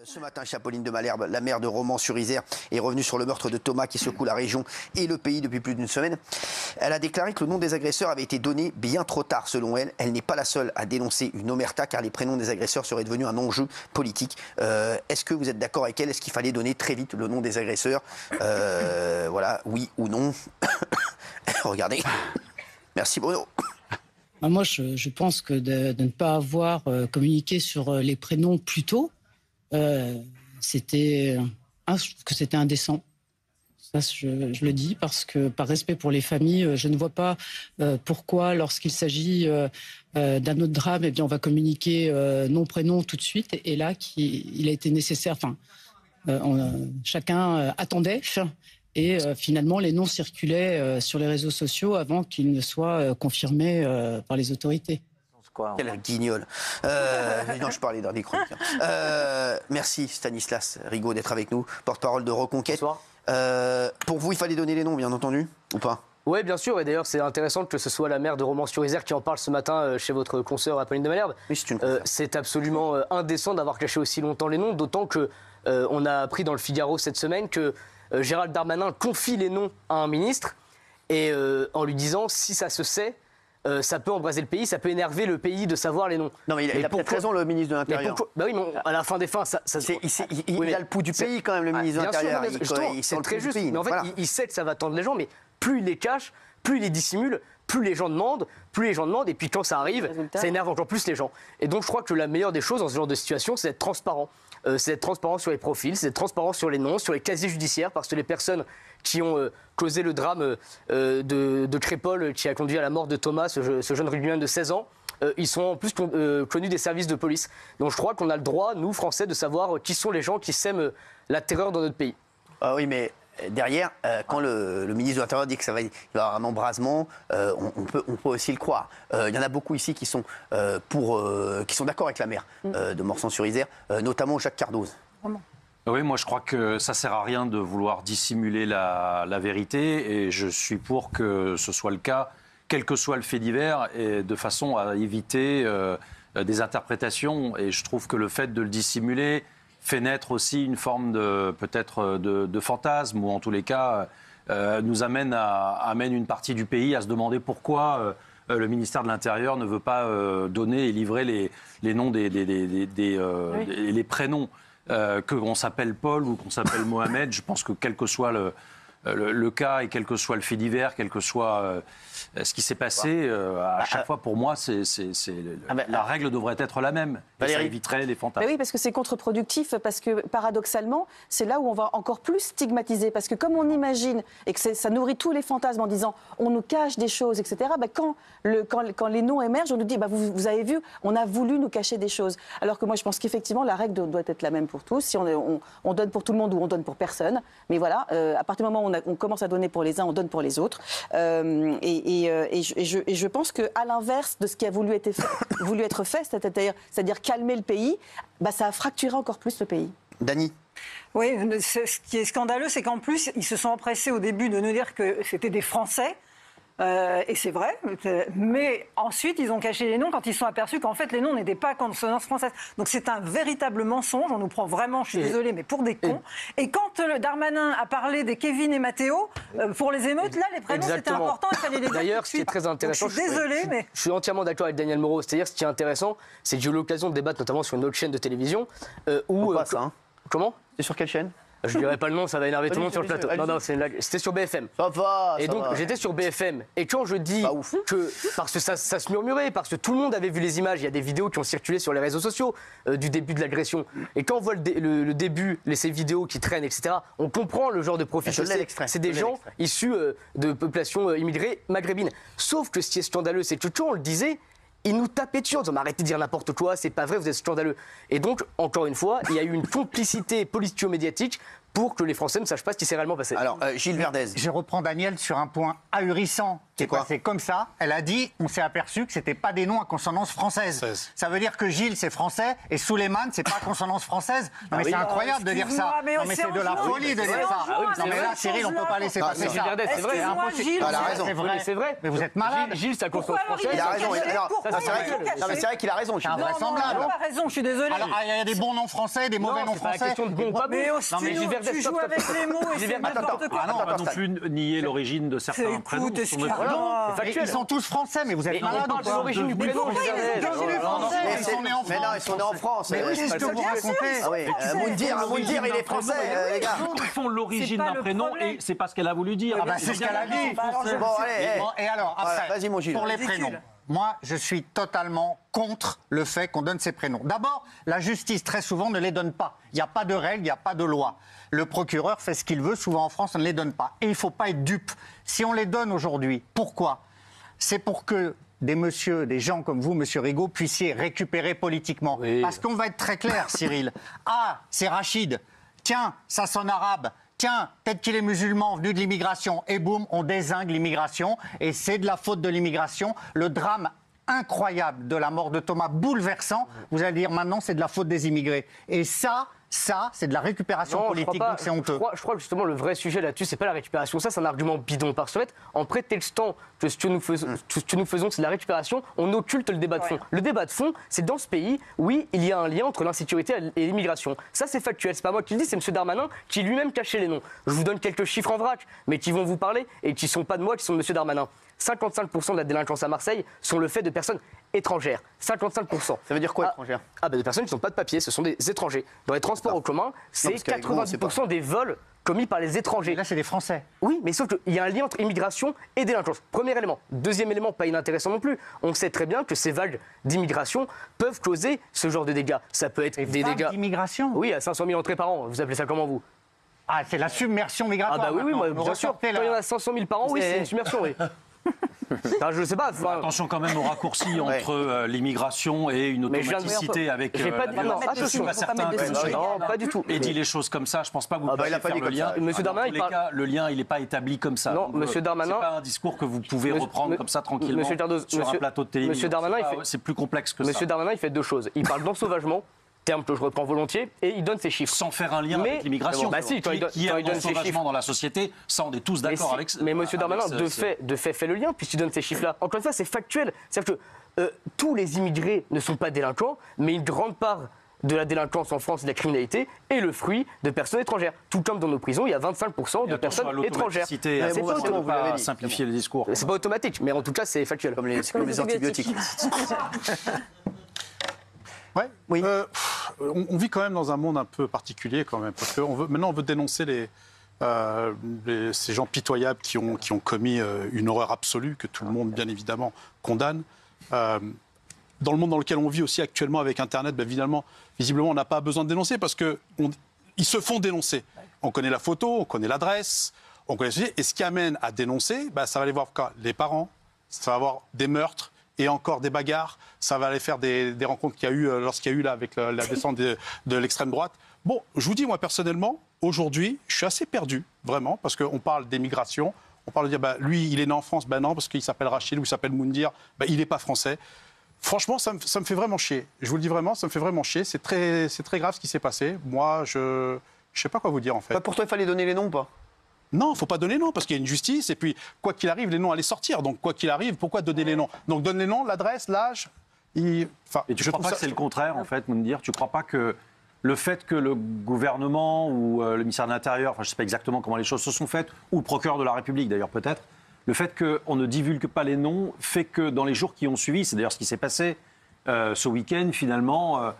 Ce matin, Chappeline de Malherbe, la maire de Romans-sur-Isère, est revenue sur le meurtre de Thomas qui secoue la région et le pays depuis plus d'une semaine. Elle a déclaré que le nom des agresseurs avait été donné bien trop tard, selon elle. Elle n'est pas la seule à dénoncer une omerta, car les prénoms des agresseurs seraient devenus un enjeu politique. Est-ce que vous êtes d'accord avec elle? Est-ce qu'il fallait donner très vite le nom des agresseurs? Voilà, oui ou non? Regardez. Merci Bruno. Moi, je pense que de ne pas avoir communiqué sur les prénoms plus tôt, je trouve que c'était indécent. Ça, je le dis parce que, par respect pour les familles, je ne vois pas pourquoi, lorsqu'il s'agit d'un autre drame, eh bien, on va communiquer nom, prénom tout de suite. Et là, il a été nécessaire. Chacun attendait. Et finalement, les noms circulaient sur les réseaux sociaux avant qu'ils ne soient confirmés par les autorités. Quel guignol. Non, je parlais d'un des chroniques. Merci Stanislas Rigaud d'être avec nous, porte-parole de Reconquête. Bonsoir. Pour vous, il fallait donner les noms, bien entendu, ou pas? Oui, bien sûr. Et d'ailleurs, c'est intéressant que ce soit la maire de Romans-sur-Isère qui en parle ce matin chez votre consoeur Apolline de Malherbe. Oui, c'est absolument indécent d'avoir caché aussi longtemps les noms, d'autant que on a appris dans le Figaro cette semaine que Gérald Darmanin confie les noms à un ministre et en lui disant si ça se sait, ça peut embraser le pays, ça peut énerver le pays de savoir les noms. Non, mais il a peut-être raison, le ministre de l'Intérieur. Bah oui, mais à la fin des fins, il a le pouls du pays quand même, le ministre de l'Intérieur. C'est très juste. Mais en fait, il sait que ça va tendre les gens, mais plus il les cache, plus il les dissimule, plus les gens demandent, et puis quand ça arrive, ça énerve encore plus les gens. Et donc je crois que la meilleure des choses dans ce genre de situation, c'est d'être transparent. C'est d'être transparent sur les profils, c'est d'être transparent sur les noms, sur les casiers judiciaires, parce que les personnes qui ont causé le drame de Crépol, qui a conduit à la mort de Thomas, ce jeune rugbyman de 16 ans, ils sont en plus connus des services de police. Donc je crois qu'on a le droit, nous, Français, de savoir qui sont les gens qui sèment la terreur dans notre pays. Ah oui, mais derrière, quand le ministre de l'Intérieur dit que ça va y avoir un embrasement, on peut aussi le croire. Il y en a beaucoup ici qui sont d'accord avec la maire de Morsan-sur-Isère, notamment Jacques Cardoz. Vraiment. Oui, moi je crois que ça sert à rien de vouloir dissimuler la vérité et je suis pour que ce soit le cas, quel que soit le fait divers, et de façon à éviter des interprétations. Et je trouve que le fait de le dissimuler fait naître aussi une forme de fantasme, ou en tous les cas amène une partie du pays à se demander pourquoi le ministère de l'Intérieur ne veut pas donner et livrer les noms les prénoms. Qu'on s'appelle Paul ou qu'on s'appelle Mohamed. Je pense que quel que soit le cas et quel que soit le fait divers, quel que soit ce qui s'est passé, à chaque fois, pour moi, la règle devrait être la même. Et ça éviterait les fantasmes. Mais oui, parce que c'est contre-productif, parce que paradoxalement, c'est là où on va encore plus stigmatiser. Parce que comme on imagine, et que ça nourrit tous les fantasmes en disant on nous cache des choses, etc., quand les noms émergent, on nous dit vous avez vu, on a voulu nous cacher des choses. Alors que moi, je pense qu'effectivement, la règle doit être la même pour tous. Si on donne pour tout le monde ou on donne pour personne. Mais voilà, à partir du moment où on commence à donner pour les uns, on donne pour les autres. Et je pense qu'à l'inverse de ce qui a voulu être fait, c'est-à-dire calmer le pays, ça a fracturé encore plus le pays. Dany. Oui, ce qui est scandaleux, c'est qu'en plus, ils se sont empressés au début de nous dire que c'était des Français. Et c'est vrai, mais ensuite ils ont caché les noms quand ils se sont aperçus qu'en fait les noms n'étaient pas consonance française. Donc c'est un véritable mensonge, on nous prend vraiment, je suis désolée, mais pour des cons. Et quand le Darmanin a parlé des Kevin et Mathéo, pour les émeutes, là les prénoms c'était important, il fallait les dire. D'ailleurs, ce qui est très intéressant, je suis désolée, mais... Je suis entièrement d'accord avec Daniel Moreau, c'est-à-dire ce qui est intéressant, c'est que j'ai eu l'occasion de débattre notamment sur une autre chaîne de télévision. Comment? C'est sur quelle chaîne? Je ne dirai pas le nom, ça va énerver tout le monde sur le plateau. Non, c'était sur BFM. Et donc, j'étais sur BFM. Et quand je dis que, parce que ça se murmurait, parce que tout le monde avait vu les images, il y a des vidéos qui ont circulé sur les réseaux sociaux du début de l'agression. Et quand on voit le début, ces vidéos qui traînent, etc., on comprend le genre de profil. C'est des gens issus de populations immigrées maghrébines. Sauf que ce qui est scandaleux, c'est que quand on le disait, ils nous tapaient dessus en disant arrêtez de dire n'importe quoi, c'est pas vrai, vous êtes scandaleux. Et donc, encore une fois, il y a eu une complicité politico-médiatique pour que les Français ne sachent pas ce qui s'est réellement passé. Alors, Gilles Verdez. Je reprends Daniel sur un point ahurissant qui est quoi passé comme ça. Elle a dit, on s'est aperçu que c'était pas des noms à consonance française. Ça veut dire que Gilles c'est français et Souleymane c'est pas à consonance française. Non mais c'est incroyable de dire ça. Mais Non mais c'est de la folie de dire ça. Non mais là Cyril, on peut pas laisser passer ça. C'est vrai. Elle a raison. C'est vrai. Mais vous êtes malade. Gilles, c'est à consonance française. Il a raison. C'est vrai qu'il a raison. C'est invraisemblable. Il a raison, je suis désolé. Alors il y a des bons noms français, des mauvais noms C'est pas la français. question de bon ou pas bon. Mais Non, mais Gilles Verdez, tu joues avec les mots et c'est n'importe quoi. Ah non, on va non plus nier l'origine de certains prénoms. Écoute, C'est factuel. Ils sont tous français, mais vous êtes Mais on malades. parle de l'origine du prénom. Ils sont nés en Mais non, ils sont nés en France. Mais qu'est-ce que vous racontez? Ah oui, Moundir, il est français, les gars. Ils font l'origine C'est pas d'un le prénom problème. et c'est pas ce qu'elle a voulu dire. Ah bah c'est ce qu'elle a dit. Bon, allez. Et alors, après, Vas-y, mon Gilles. pour les Ridicule. prénoms, moi, je suis totalement contre le fait qu'on donne ces prénoms. D'abord, la justice, très souvent, ne les donne pas. Il n'y a pas de règles, il n'y a pas de loi. Le procureur fait ce qu'il veut. Souvent, en France, on ne les donne pas. Et il ne faut pas être dupe. Si on les donne aujourd'hui, pourquoi? C'est pour que des gens comme vous, monsieur Rigaud, puissiez récupérer politiquement. Oui. Parce qu'on va être très clair, Cyril. Ah, c'est Rachid. Tiens, ça sonne arabe. Tiens, peut-être qu'il est musulman, venu de l'immigration. Et boum, on dézingue l'immigration. Et c'est de la faute de l'immigration. Le drame incroyable de la mort de Thomas, bouleversant. Vous allez dire maintenant, c'est de la faute des immigrés. Et ça, c'est de la récupération Non, politique, donc c'est honteux. Je crois que justement le vrai sujet là-dessus, c'est pas la récupération. Ça, c'est un argument bidon. Parce qu'en fait, en prétextant que ce que nous faisons, c'est de la récupération, on occulte le débat de fond. Le débat de fond, c'est dans ce pays, oui, il y a un lien entre l'insécurité et l'immigration. Ça, c'est factuel. C'est pas moi qui le dis, c'est M. Darmanin qui lui-même cachait les noms. Je vous donne quelques chiffres en vrac, mais qui vont vous parler et qui sont pas de moi, qui sont de M. Darmanin. 55% de la délinquance à Marseille sont le fait de personnes étrangères. 55%. Ça veut dire quoi, étrangères? Des personnes qui n'ont pas de papier, ce sont des étrangers. Dans les transports en commun, c'est parce qu'avec nous, on sait 90% des vols commis par les étrangers. Et là, c'est des Français. Oui, mais sauf qu'il y a un lien entre immigration et délinquance. Premier élément. Deuxième élément, pas inintéressant non plus. On sait très bien que ces vagues d'immigration peuvent causer ce genre de dégâts. Ça peut être des dégâts d'immigration. Oui, à 500 000 entrées par an. Vous appelez ça comment, vous? Ah, c'est la submersion migratoire. Oui, moi, maintenant. bien sûr. Quand il y en a 500 000 par an, oui, c'est une submersion, oui. Enfin, je sais pas. Attention quand même au raccourci entre l'immigration et une Mais je viens de automaticité avec J'ai pas dit- la violence. non, Je suis pas certain que Non, pas du tout. et dit les choses comme ça, je pense pas que vous puissiez il a pas faire dit le comme lien. ça. Monsieur Darmanin, Dans tous les il parle- cas, le lien, il n'est pas établi comme ça. Non, Donc, Monsieur Darmanin- c'est pas un discours que vous pouvez reprendre comme ça tranquillement Monsieur Cardoz, sur un Monsieur- plateau de télévision. Monsieur Darmanin, C'est plus complexe que ça. Monsieur Darmanin, il fait deux choses. Il parle d'ensauvagement, terme que je reprends volontiers, et il donne ses chiffres. Sans faire un lien Mais- avec l'immigration. Bah si, quand il donne- qui est quand un il donne ses ensauvagement chiffres. dans la société, ça on est tous d'accord avec ça. Mais M. Darmanin, de fait le lien, puisqu'il donne ces chiffres-là. Encore une fois, c'est factuel. C'est-à-dire que tous les immigrés ne sont pas délinquants, mais une grande part de la délinquance en France et de la criminalité est le fruit de personnes étrangères. Tout comme dans nos prisons, il y a 25% de personnes étrangères. C'est C'est pas pas automatique. simplifier le discours. C'est pas automatique, mais en tout cas, c'est factuel. Comme les antibiotiques. Ouais. Oui. On vit quand même dans un monde un peu particulier quand même, parce que maintenant on veut dénoncer ces gens pitoyables qui ont commis une horreur absolue que tout le monde bien évidemment condamne. Dans le monde dans lequel on vit aussi actuellement avec Internet, visiblement on n'a pas besoin de dénoncer parce qu'ils se font dénoncer. On connaît la photo, on connaît l'adresse, on connaît ceci, et ce qui amène à dénoncer, ça va aller voir les parents, ça va avoir des meurtres, et encore des bagarres. Ça va aller faire des rencontres qu'il y a eu lorsqu'il y a eu là avec la descente de l'extrême droite. Bon, je vous dis, moi, personnellement, aujourd'hui, je suis assez perdu, vraiment, parce qu'on parle d'émigration. On parle de dire, lui, il est né en France. Non, parce qu'il s'appelle Rachid ou il s'appelle Moundir. Il n'est pas français. Franchement, ça me fait vraiment chier. Je vous le dis vraiment, ça me fait vraiment chier. C'est très grave ce qui s'est passé. Moi, je ne sais pas quoi vous dire, en fait. Pour toi, il fallait donner les noms ou pas? Non, il ne faut pas donner les noms, parce qu'il y a une justice, et puis, quoi qu'il arrive, les noms allaient sortir. Donc, quoi qu'il arrive, pourquoi donner les noms? Donc, donne les noms, l'adresse, l'âge. Et tu ne crois pas que c'est le contraire, en fait, Moundir? Tu ne crois pas que le fait que le gouvernement ou le ministère de l'Intérieur, je ne sais pas exactement comment les choses se sont faites, ou le procureur de la République, d'ailleurs, peut-être, le fait qu'on ne divulgue pas les noms fait que dans les jours qui ont suivi, c'est d'ailleurs ce qui s'est passé ce week-end, finalement,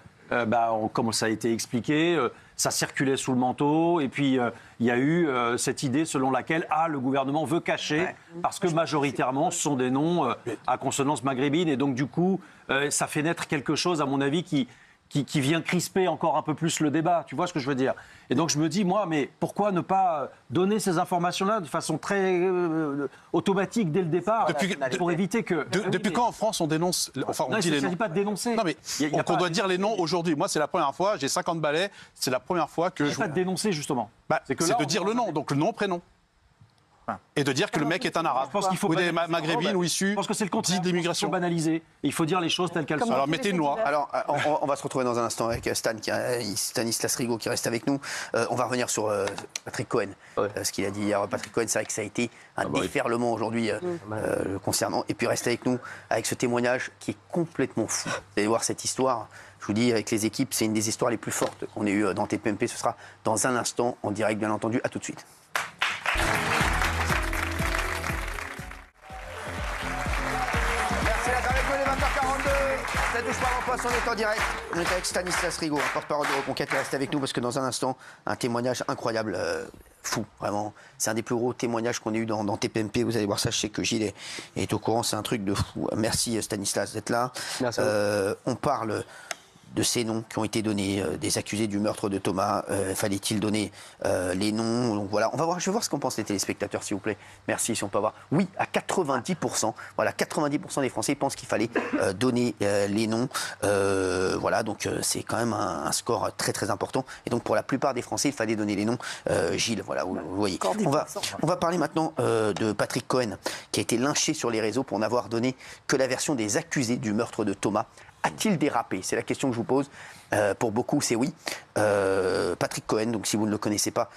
comme ça a été expliqué, ça circulait sous le manteau, et puis il y a eu cette idée selon laquelle le gouvernement veut cacher, parce que majoritairement ce sont des noms à consonance maghrébine, et donc du coup ça fait naître quelque chose, à mon avis, qui qui vient crisper encore un peu plus le débat. Tu vois ce que je veux dire? Et donc je me dis, moi, mais pourquoi ne pas donner ces informations-là de façon très automatique dès le départ pour éviter que... Depuis quand en France on dénonce... Enfin, on dit les noms. Il ne s'agit pas de dénoncer. Non, mais on doit dire les noms aujourd'hui. Moi, c'est la première fois, j'ai 50 balais, c'est la première fois que... Il ne s'agit pas de dénoncer, justement. C'est de dire le nom, donc le nom, prénom. Et de dire que le mec est un arabe, ou des maghrébines ou issus je pense que c'est le contraire. De l'immigration. Banalisé. Et il faut dire les choses telles qu'elles sont. Alors mettez une loi. Alors on va se retrouver dans un instant avec Stanislas Rigaud qui reste avec nous. On va revenir sur Patrick Cohen. Ce qu'il a dit hier, Patrick Cohen, c'est vrai que ça a été un déferlement aujourd'hui le concernant. Et puis restez avec nous avec ce témoignage qui est complètement fou. Vous allez voir cette histoire. Je vous dis, avec les équipes, c'est une des histoires les plus fortes qu'on ait eues dans TPMP. Ce sera dans un instant, en direct bien entendu. À tout de suite. Ça touche pas l'emploi, on est en direct. On est avec Stanislas Rigaud, porte-parole de Reconquête. Restez avec nous parce que dans un instant, un témoignage incroyable, fou, vraiment. C'est un des plus gros témoignages qu'on ait eu dans TPMP. Vous allez voir ça, je sais que Gilles est au courant, c'est un truc de fou. Merci Stanislas d'être là. Merci on parle de ces noms qui ont été donnés, des accusés du meurtre de Thomas. Fallait-il donner les noms? Donc voilà, je vais voir ce qu'en pensent les téléspectateurs, s'il vous plaît. Merci, si on peut avoir. Oui, à 90%. Voilà, 90% des Français pensent qu'il fallait donner les noms. Voilà, donc c'est quand même un score très très important. Et donc pour la plupart des Français, il fallait donner les noms. Gilles, voilà, vous voyez. On va parler maintenant de Patrick Cohen, qui a été lynché sur les réseaux pour n'avoir donné que la version des accusés du meurtre de Thomas. A-t-il dérapé? C'est la question que je vous pose. Pour beaucoup, c'est oui. Patrick Cohen, donc si vous ne le connaissez pas,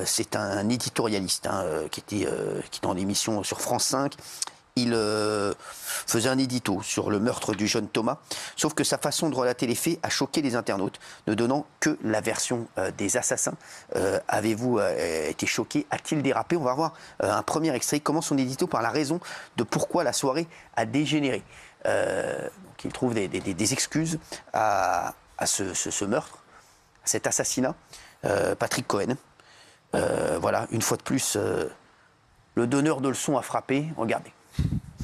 c'est un éditorialiste qui était dans l'émission sur France 5. Il faisait un édito sur le meurtre du jeune Thomas, sauf que sa façon de relater les faits a choqué les internautes, ne donnant que la version des assassins. Avez-vous été choqué? A-t-il dérapé? On va voir un premier extrait. Il commence son édito par la raison de pourquoi la soirée a dégénéré. Donc il trouve des excuses à ce meurtre, à cet assassinat. Patrick Cohen, voilà, une fois de plus, le donneur de leçons a frappé. Regardez.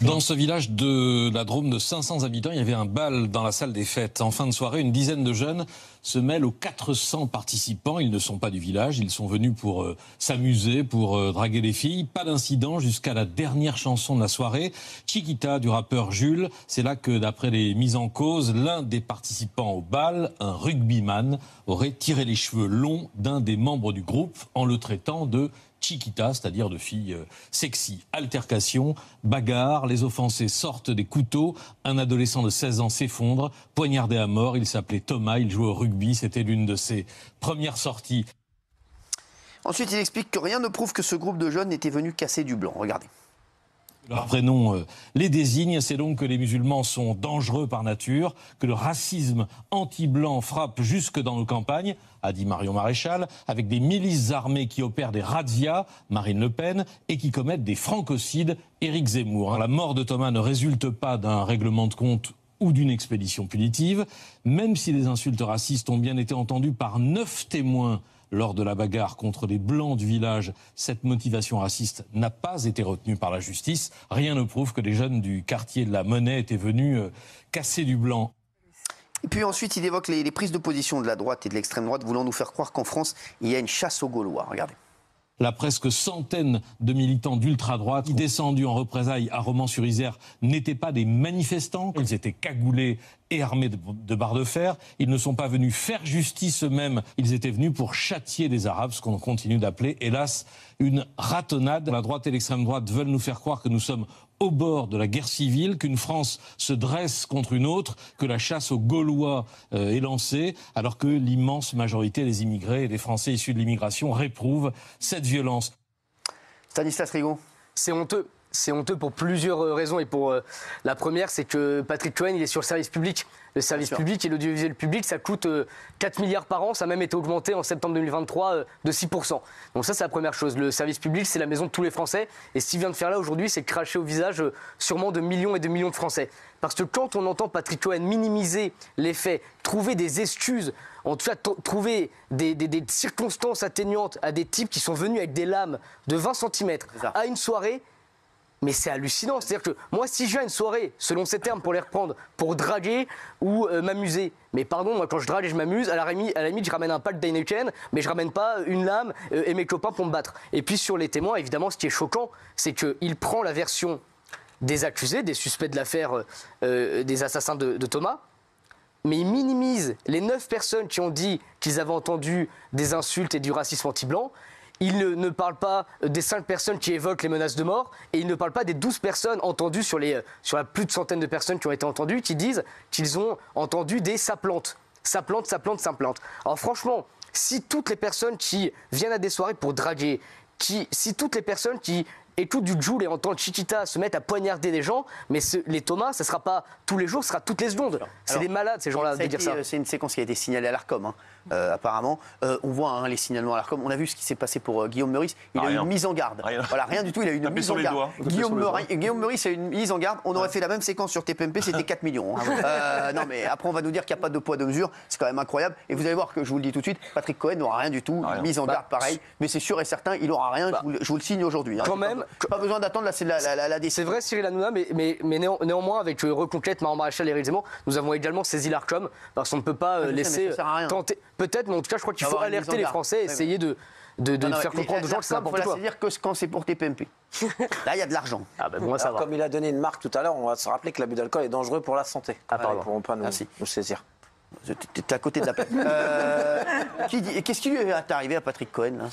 Dans ce village de la Drôme de 500 habitants, il y avait un bal dans la salle des fêtes. En fin de soirée, une dizaine de jeunes se mêlent aux 400 participants. Ils ne sont pas du village, ils sont venus pour s'amuser, pour draguer les filles. Pas d'incident jusqu'à la dernière chanson de la soirée, Chiquita du rappeur Jules. C'est là que, d'après les mises en cause, l'un des participants au bal, un rugbyman, aurait tiré les cheveux longs d'un des membres du groupe en le traitant de Chiquita, c'est-à-dire de filles sexy. Altercation, bagarre, les offensés sortent des couteaux, un adolescent de 16 ans s'effondre, poignardé à mort, il s'appelait Thomas, il jouait au rugby, c'était l'une de ses premières sorties. Ensuite, il explique que rien ne prouve que ce groupe de jeunes était venu casser du blanc. Regardez. Leur prénom les désigne, c'est donc que les musulmans sont dangereux par nature, que le racisme anti-blanc frappe jusque dans nos campagnes, a dit Marion Maréchal, avec des milices armées qui opèrent des razzias, Marine Le Pen, et qui commettent des francocides, Éric Zemmour. La mort de Thomas ne résulte pas d'un règlement de compte ou d'une expédition punitive, même si les insultes racistes ont bien été entendues par 9 témoins lors de la bagarre contre les Blancs du village, cette motivation raciste n'a pas été retenue par la justice. Rien ne prouve que les jeunes du quartier de la Monnaie étaient venus casser du blanc. Et puis ensuite, il évoque les prises de position de la droite et de l'extrême droite, voulant nous faire croire qu'en France, il y a une chasse aux Gaulois. Regardez. La presque centaine de militants d'ultra-droite qui descendus en représailles à Romans-sur-Isère n'étaient pas des manifestants, ils étaient cagoulés et armés de barres de fer. Ils ne sont pas venus faire justice eux-mêmes, ils étaient venus pour châtier des Arabes, ce qu'on continue d'appeler, hélas, une ratonnade. La droite et l'extrême droite veulent nous faire croire que nous sommes au bord de la guerre civile, qu'une France se dresse contre une autre, que la chasse aux Gaulois est lancée, alors que l'immense majorité des immigrés et des Français issus de l'immigration réprouvent cette violence. Stanislas Rigaud. C'est honteux. C'est honteux pour plusieurs raisons. Et pour la première, c'est que Patrick Cohen, il est sur le service public. Le service public et l'audiovisuel public, ça coûte 4 milliards par an. Ça a même été augmenté en septembre 2023 de 6%. Donc ça, c'est la première chose. Le service public, c'est la maison de tous les Français. Et ce qu'il vient de faire là aujourd'hui, c'est cracher au visage sûrement de millions et de millions de Français. Parce que quand on entend Patrick Cohen minimiser les faits, trouver des excuses, en tout cas trouver des circonstances atténuantes à des types qui sont venus avec des lames de 20 cm à une soirée, Mais c'est hallucinant. C'est-à-dire que moi, si je viens à une soirée, selon ces termes, pour les reprendre, pour draguer ou m'amuser, mais pardon, moi, quand je drague et je m'amuse, à la limite, je ramène un pack d'Heineken, mais je ramène pas une lame et mes copains pour me battre. Et puis sur les témoins, évidemment, ce qui est choquant, c'est qu'il prend la version des accusés, des suspects de l'affaire des assassins de Thomas, mais il minimise les 9 personnes qui ont dit qu'ils avaient entendu des insultes et du racisme anti-blanc. Il ne parle pas des 5 personnes qui évoquent les menaces de mort et il ne parle pas des 12 personnes entendues sur la plus de centaines de personnes qui ont été entendues qui disent qu'ils ont entendu des ça plante. Ça plante, ça plante, ça plante. Alors franchement, si toutes les personnes qui viennent à des soirées pour draguer, si toutes les personnes qui écoutent du Jul et entendent Chiquita se mettent à poignarder des gens, mais les Thomas, ça ne sera pas tous les jours, ce sera toutes les secondes. C'est des malades ces gens-là de dire ça. C'est une séquence qui a été signalée à l'Arcom, apparemment. On voit les signalements à l'Arcom. On a vu ce qui s'est passé pour Guillaume Meurice. Il a eu une mise en garde. Voilà, rien du tout, il a eu une mise en garde. Guillaume Meurice a eu une mise en garde. On aurait fait la même séquence sur TPMP, c'était 4 millions. Non, mais après, on va nous dire qu'il n'y a pas de poids de mesure. C'est quand même incroyable. Et vous allez voir que, je vous le dis tout de suite, Patrick Cohen n'aura rien du tout. Une mise en garde pareil. Mais c'est sûr et certain, il n'aura rien. Je vous le signe aujourd'hui. Quand même. Pas besoin d'attendre la décision. C'est vrai, Cyril Hanouna, mais néanmoins, avec Reconquête, Marc Maréchal et Éric Zemmour, nous avons également saisi l'Arcom parce qu'on ne peut pas laisser tenter. Peut-être, mais en tout cas, je crois qu'il faut alerter les Français et essayer de faire comprendre aux gens que c'est n'importe quoi. Il faut la saisir que quand c'est pour TPMP. Là, il y a de l'argent. Moi, ça va. Comme il a donné une marque tout à l'heure, on va se rappeler que l'abus d'alcool est dangereux pour la santé. Ils ne pourront pas nous saisir. T'es à côté de la plaque. Qu'est-ce qui lui est arrivé à Patrick Cohen là?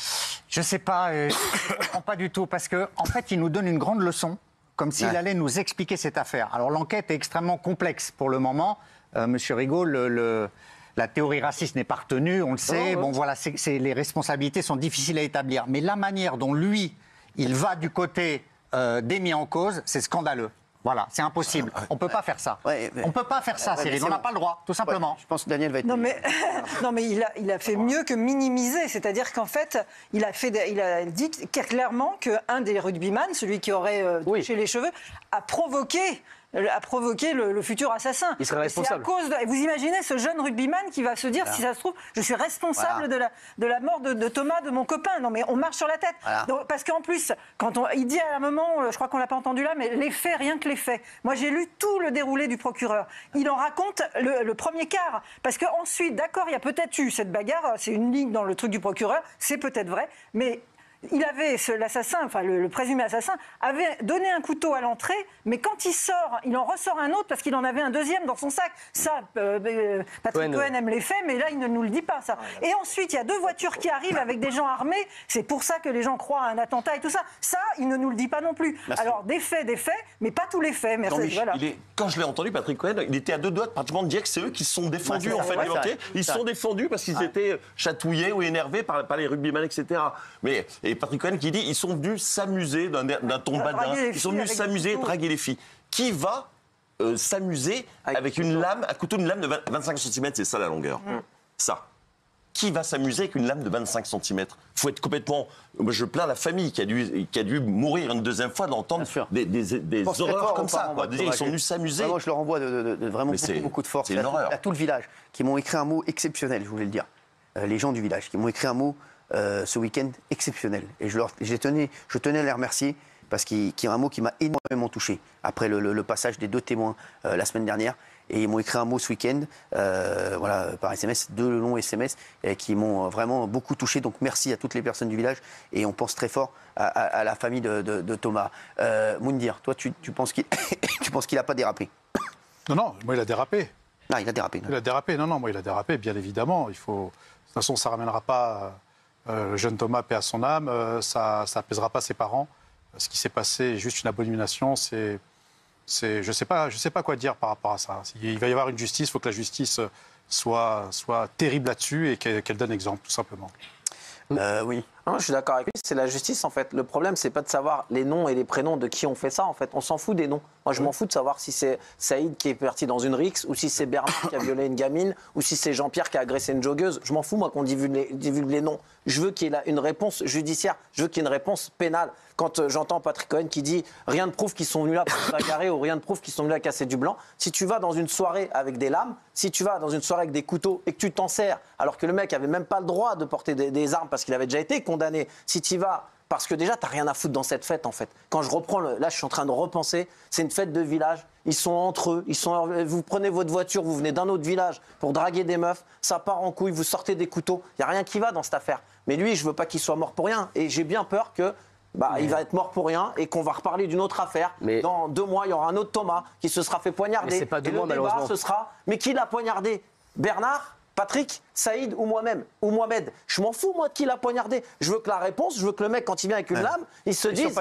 Je sais pas, je ne comprends pas du tout, parce qu'en fait, il nous donne une grande leçon, comme s'il allait nous expliquer cette affaire. Alors l'enquête est extrêmement complexe pour le moment. Monsieur Rigaud, la théorie raciste n'est pas retenue, on le sait. Bon voilà, les responsabilités sont difficiles à établir. Mais la manière dont lui, il va du côté des mis en cause, c'est scandaleux. Voilà, c'est impossible. On ne peut pas faire ça. On ne peut pas faire ça, Cyril. On n'a pas le droit, tout simplement. Je pense que Daniel va être... Non, mais il a fait mieux que minimiser. C'est-à-dire qu'en fait, il a dit clairement qu'un des rugbyman, celui qui aurait touché les cheveux, a provoqué le futur assassin. Il serait responsable. Vous imaginez ce jeune rugbyman qui va se dire, si ça se trouve, je suis responsable de la mort de Thomas, de mon copain. Non, mais on marche sur la tête. Donc, parce qu'en plus, il dit à un moment, je crois qu'on l'a pas entendu là, mais les faits, rien que les faits. Moi, j'ai lu tout le déroulé du procureur. Il en raconte le premier quart. Parce qu'ensuite, d'accord, il y a peut-être eu cette bagarre, c'est une ligne dans le truc du procureur, c'est peut-être vrai, mais... l'assassin, enfin le présumé assassin, avait donné un couteau à l'entrée, mais quand il sort, il en ressort un autre parce qu'il en avait un deuxième dans son sac. Ça, Patrick Cohen aime les faits, mais là, il ne nous le dit pas, ça. Et ensuite, il y a 2 voitures qui arrivent avec des gens armés. C'est pour ça que les gens croient à un attentat et tout ça. Ça, il ne nous le dit pas non plus. Merci. Alors, des faits, mais pas tous les faits. Merci. Voilà. Quand je l'ai entendu, Patrick Cohen, il était à 2 doigts pratiquement de dire que c'est eux qui se sont défendus, en fait. Ils se sont défendus parce qu'ils étaient chatouillés ou énervés par les rugbyman, etc. Et Patrick Cohen qui dit ils sont venus s'amuser d'un ton badin, ils sont venus s'amuser, draguer les filles. Qui va s'amuser avec un couteau, une lame de 25 cm, c'est ça la longueur. Ça. Qui va s'amuser avec une lame de 25 cm? Il faut être complètement... Je plains la famille qui a dû mourir une deuxième fois d'entendre des horreurs comme ça. Ils sont venus s'amuser. Moi, je leur envoie de vraiment beaucoup de force. C'est une horreur. À tout le village, qui m'ont écrit un mot exceptionnel, je voulais le dire. Les gens du village, qui m'ont écrit un mot ce week-end exceptionnel. Et je tenais à les remercier parce qu'il y a un mot qui m'a énormément touché après le passage des 2 témoins la semaine dernière. Et ils m'ont écrit un mot ce week-end, par SMS, 2 longs SMS, qui m'ont vraiment beaucoup touché. Donc merci à toutes les personnes du village. Et on pense très fort à la famille de Thomas. Moundir, toi, tu penses qu'il n'a pas dérapé? Non, moi, il a dérapé. Non, il a dérapé. Il a dérapé, moi, il a dérapé, bien évidemment. De toute façon, ça ne ramènera pas le jeune Thomas, paix à son âme. Ça n'apaisera pas ses parents. Ce qui s'est passé est juste une abomination. Je ne sais pas quoi dire par rapport à ça. Il va y avoir une justice, il faut que la justice soit terrible là-dessus et qu'elle donne exemple, tout simplement. Oui. Non, je suis d'accord avec lui, c'est la justice en fait. Le problème, c'est pas de savoir les noms et les prénoms de qui ont fait ça en fait. On s'en fout des noms. Moi, je m'en fous de savoir si c'est Saïd qui est parti dans une rixe ou si c'est Bernard qui a violé une gamine ou si c'est Jean-Pierre qui a agressé une joggeuse. Je m'en fous, moi, qu'on divulgue les noms. Je veux qu'il y ait une réponse judiciaire. Je veux qu'il y ait une réponse pénale. Quand j'entends Patrick Cohen qui dit rien ne prouve qu'ils sont venus là pour se bagarrer ou rien ne prouve qu'ils sont venus là casser du blanc. Si tu vas dans une soirée avec des lames, si tu vas dans une soirée avec des couteaux et que tu t'en sers alors que le mec avait même pas le droit de porter des armes parce qu'il avait déjà été condamné, si tu vas parce que déjà, t'as rien à foutre dans cette fête, en fait. Quand je reprends, là, je suis en train de repenser, c'est une fête de village, ils sont entre eux, vous prenez votre voiture, vous venez d'un autre village pour draguer des meufs, ça part en couille, vous sortez des couteaux, il n'y a rien qui va dans cette affaire. Mais lui, je veux pas qu'il soit mort pour rien, et j'ai bien peur que il va être mort pour rien et qu'on va reparler d'une autre affaire. Dans 2 mois, il y aura un autre Thomas qui se sera fait poignarder. Mais c'est pas et 2 mois, le débat, malheureusement. ce sera, mais qui l'a poignardé? Bernard, Patrick, Saïd ou moi-même, ou Mohamed. Je m'en fous, moi, de qui l'a poignardé. Je veux que la réponse, je veux que le mec, quand il vient avec une lame, il se dise...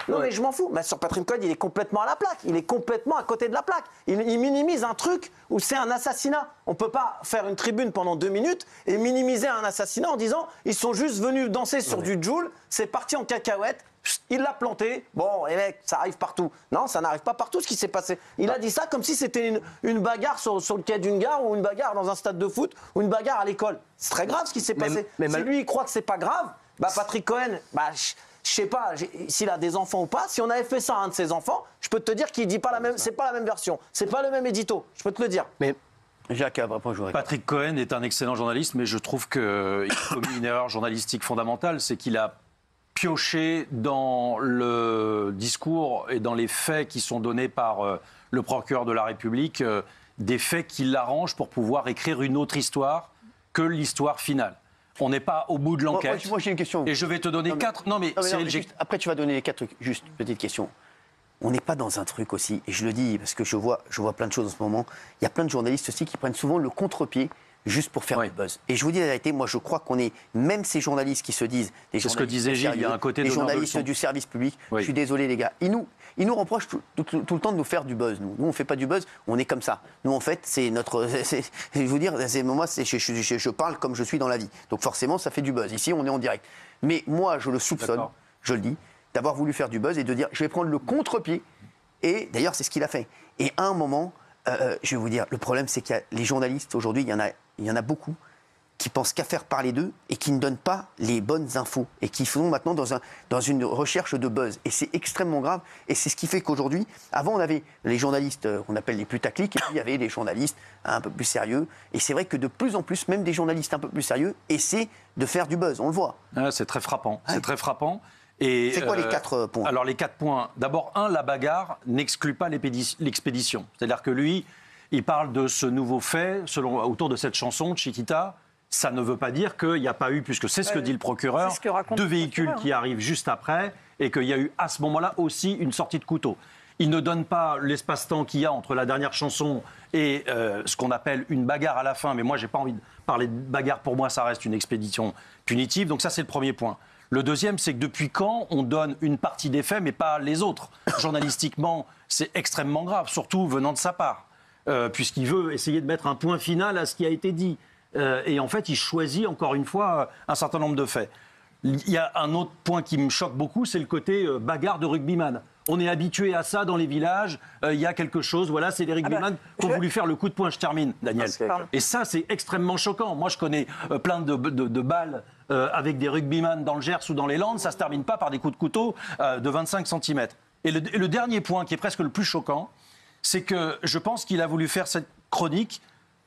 Non, mais je m'en fous. Mais sur Patrick Cohen, il est complètement à la plaque. Il est complètement à côté de la plaque. Il minimise un truc où c'est un assassinat. On ne peut pas faire une tribune pendant 2 minutes et minimiser un assassinat en disant ils sont juste venus danser sur du Joule, c'est parti en cacahuète. Il l'a planté. Bon, les mecs, ça arrive partout. Non, ça n'arrive pas partout ce qui s'est passé. Il a dit ça comme si c'était une bagarre sur le quai d'une gare ou une bagarre dans un stade de foot ou une bagarre à l'école. C'est très grave ce qui s'est passé. Si lui, il croit que c'est pas grave, Patrick Cohen, je sais pas s'il a des enfants ou pas. Si on avait fait ça à un de ses enfants, je peux te dire qu'il dit pas la même. C'est pas la même version. C'est pas le même édito. Je peux te le dire. Mais Jacques, après, je Patrick Cohen est un excellent journaliste, mais je trouve qu'il a commis une erreur journalistique fondamentale, c'est qu'il a pioché dans le discours et dans les faits qui sont donnés par le procureur de la République, des faits qui l'arrangent pour pouvoir écrire une autre histoire que l'histoire finale. On n'est pas au bout de l'enquête. Moi, j'ai une question. Et je vais te donner 4... Après, tu vas donner les 4 trucs. Juste, petite question. On n'est pas dans un truc aussi, et je le dis parce que je vois plein de choses en ce moment, il y a plein de journalistes aussi qui prennent souvent le contre-pied juste pour faire du buzz. Et je vous dis la vérité, moi je crois qu'on est, même ces journalistes qui se disent... C'est ce que disait Gilles, il y a un côté des journalistes du service public, je suis désolé les gars, ils nous reprochent tout le temps de nous faire du buzz. Nous on ne fait pas du buzz, on est comme ça. Nous en fait, c'est notre... je vous dire, moi je parle comme je suis dans la vie. Donc forcément ça fait du buzz. Ici on est en direct. Mais moi je le soupçonne, je le dis, d'avoir voulu faire du buzz et de dire je vais prendre le contre-pied. Et d'ailleurs c'est ce qu'il a fait. Et à un moment, je vais vous dire, le problème c'est qu'il y a les journalistes aujourd'hui, il y en a beaucoup qui pensent qu'à faire parler d'eux et qui ne donnent pas les bonnes infos et qui sont maintenant dans une recherche de buzz. Et c'est extrêmement grave. Et c'est ce qui fait qu'aujourd'hui, avant on avait les journalistes qu'on appelle les putaclics et puis il y avait les journalistes un peu plus sérieux. Et c'est vrai que de plus en plus, même des journalistes un peu plus sérieux essaient de faire du buzz. On le voit. C'est très frappant. C'est très frappant. C'est quoi les 4 points? Alors les 4 points. D'abord, la bagarre n'exclut pas l'expédition. C'est-à-dire que lui, il parle de ce nouveau fait autour de cette chanson de Chiquita. Ça ne veut pas dire qu'il n'y a pas eu, puisque c'est ce que dit le procureur, 2 véhicules qui arrivent juste après et qu'il y a eu à ce moment-là aussi une sortie de couteau. Il ne donne pas l'espace-temps qu'il y a entre la dernière chanson et ce qu'on appelle une bagarre à la fin. Mais moi, je n'ai pas envie de parler de bagarre. Pour moi, ça reste une expédition punitive. Donc ça, c'est le premier point. Le deuxième, c'est que depuis quand on donne une partie des faits, mais pas les autres? Journalistiquement, c'est extrêmement grave, surtout venant de sa part, puisqu'il veut essayer de mettre un point final à ce qui a été dit. Et en fait, il choisit encore une fois un certain nombre de faits. Il y a un autre point qui me choque beaucoup, c'est le côté bagarre de rugbyman. On est habitué à ça dans les villages. Il y a quelque chose, voilà, c'est les rugbyman qui ont voulu faire le coup de poing. Je termine, Daniel. Et ça, c'est extrêmement choquant. Moi, je connais plein de balles avec des rugbyman dans le Gers ou dans les Landes. Ça ne se termine pas par des coups de couteau de 25 cm. Et le dernier point, qui est presque le plus choquant, c'est que je pense qu'il a voulu faire cette chronique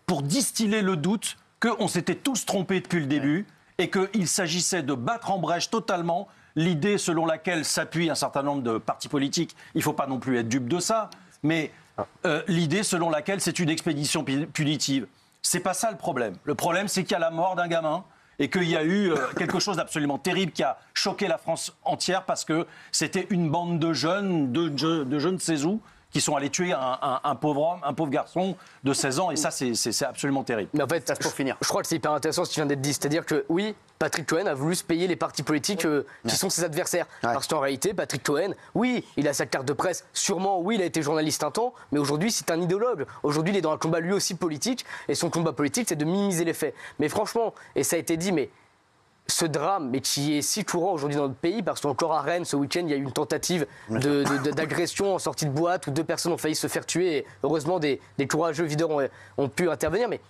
pour distiller le doute qu'on s'était tous trompés depuis le début et qu'il s'agissait de battre en brèche totalement l'idée selon laquelle s'appuient un certain nombre de partis politiques. Il ne faut pas non plus être dupe de ça, mais l'idée selon laquelle c'est une expédition punitive. C'est pas ça le problème. Le problème, c'est qu'il y a la mort d'un gamin et qu'il y a eu quelque chose d'absolument terrible qui a choqué la France entière parce que c'était une bande de jeunes, de jeunes Cézou, qui sont allés tuer un pauvre homme, un pauvre garçon de 16 ans. Et ça, c'est absolument terrible. Mais en fait, pour finir, je crois que c'est hyper intéressant ce qui vient d'être dit. C'est-à-dire que oui, Patrick Cohen a voulu se payer les partis politiques qui sont ses adversaires. Parce qu'en réalité, Patrick Cohen, oui, il a sa carte de presse. Sûrement, oui, il a été journaliste un temps. Mais aujourd'hui, c'est un idéologue. Aujourd'hui, il est dans un combat lui aussi politique. Et son combat politique, c'est de minimiser les faits. Mais franchement, et ça a été dit, mais ce drame, mais qui est si courant aujourd'hui dans notre pays, parce qu'encore à Rennes, ce week-end, il y a eu une tentative d'agression en sortie de boîte où 2 personnes ont failli se faire tuer. Et heureusement, des courageux videurs ont pu intervenir. Mais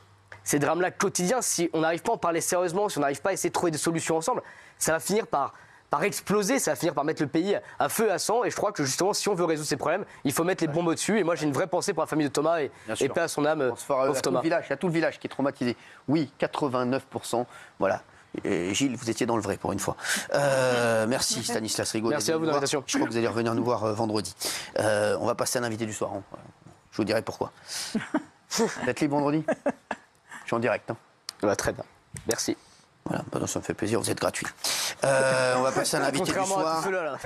ces drames-là quotidiens, si on n'arrive pas à en parler sérieusement, si on n'arrive pas à essayer de trouver des solutions ensemble, ça va finir par exploser, ça va finir par mettre le pays à feu et à sang. Et je crois que justement, si on veut résoudre ces problèmes, il faut mettre les bombes au-dessus. Et moi, j'ai une vraie pensée pour la famille de Thomas et paix à son âme. Il y a tout le village qui est traumatisé. Oui, 89%, voilà. Et Gilles, vous étiez dans le vrai pour une fois. Merci Stanislas Rigaud. Merci à vous de l'invitation. Je crois que vous allez revenir nous voir vendredi. On va passer à l'invité du soir. Hein. Je vous dirai pourquoi. Vous êtes libre vendredi? Je suis en direct. Hein. Bah, très bien. Merci. Voilà, ça me fait plaisir, vous êtes gratuit. On va passer à l'invité du soir. Contrairement à tout cela, là.